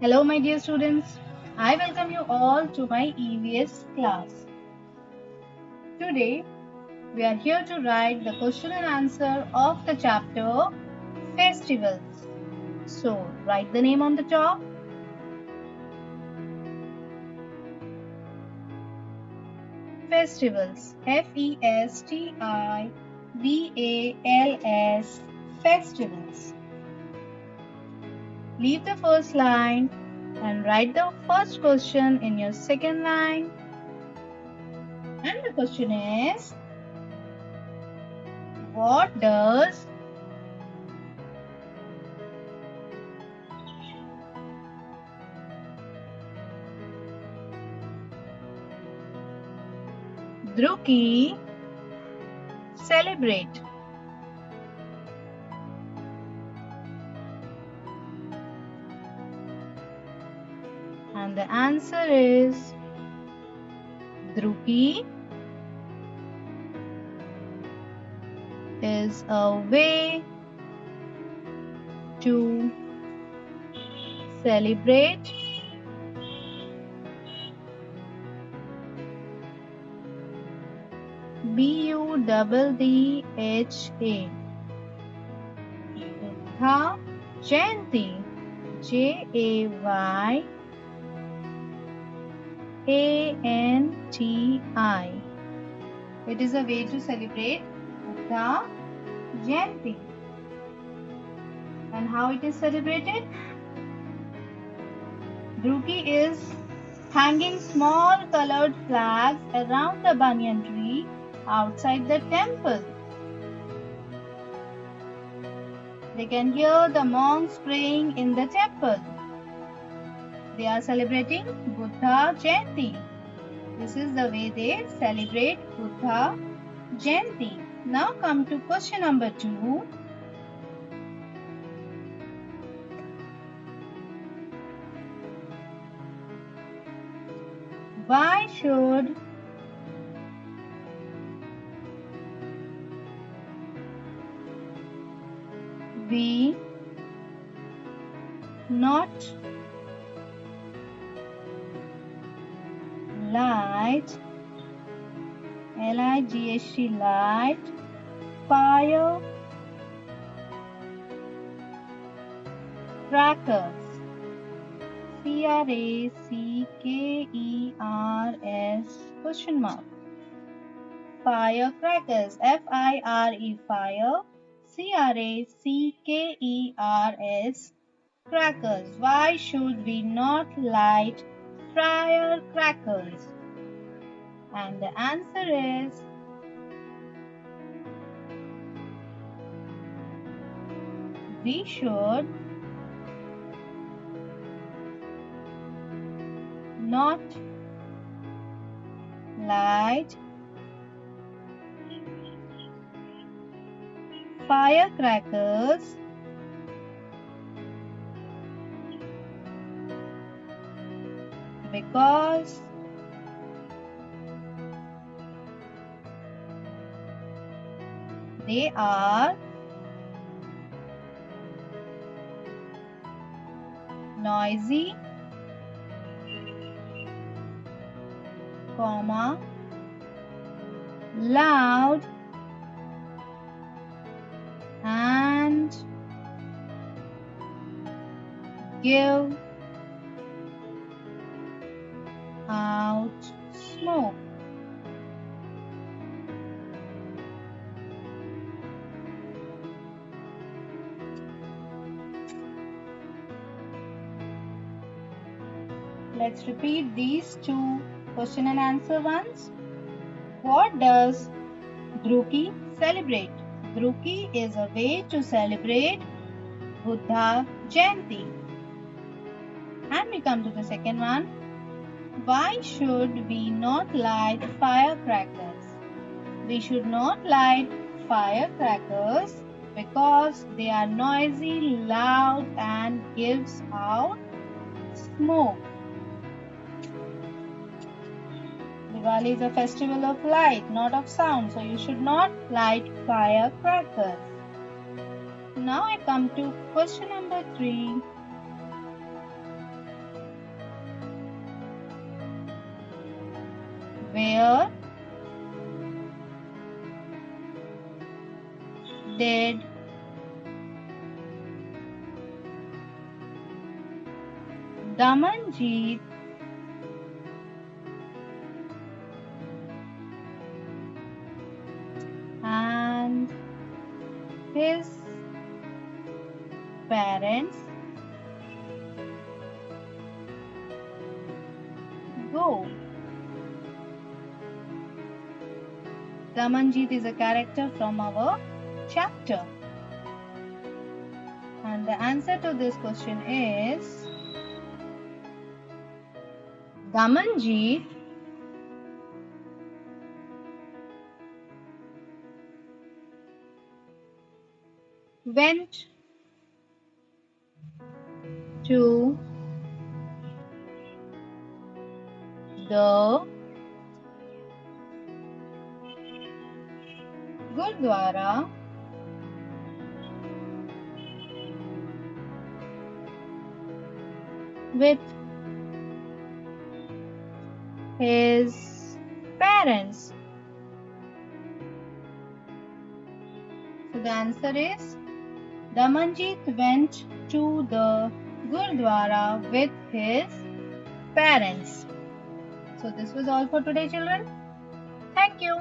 Hello, my dear students. I welcome you all to my EVS class. Today, we are here to write the question and answer of the chapter Festivals. So, write the name on the top. Festivals. Festivals. Festivals. Leave the first line and write the first question in your second line. And the question is, what does Druki celebrate? And the answer is Druki is a way to celebrate Buddha Buddha Jayanti Jayanti. It is a way to celebrate Buddha Jayanti. And how it is celebrated? Druki is hanging small colored flags around the banyan tree outside the temple. They can hear the monks praying in the temple. They are celebrating Buddha Jayanti. This is the way they celebrate Buddha Jayanti. Now come to question number 2. Why should we not light light fire crackers? CRACKERS question mark. Firecrackers. FIRE fire. CRACKERS crackers. Why should we not light firecrackers? And the answer is we should not light firecrackers because they are noisy, loud, and give out smoke. Let's repeat these two question and answer ones. What does Druki celebrate? Druki is a way to celebrate Buddha Jayanti. And we come to the second one. Why should we not light firecrackers? We should not light firecrackers because they are noisy, loud, and gives out smoke. Diwali is a festival of light, not of sound, so you should not light firecrackers. Now I come to question number 3. Where did Damanjeet and his parents go? Damanjeet is a character from our chapter. And the answer to this question is Damanjeet went to the Gurdwara with his parents. So the answer is Damanjeet went to the Gurdwara with his parents. So this was all for today, children. Thank you.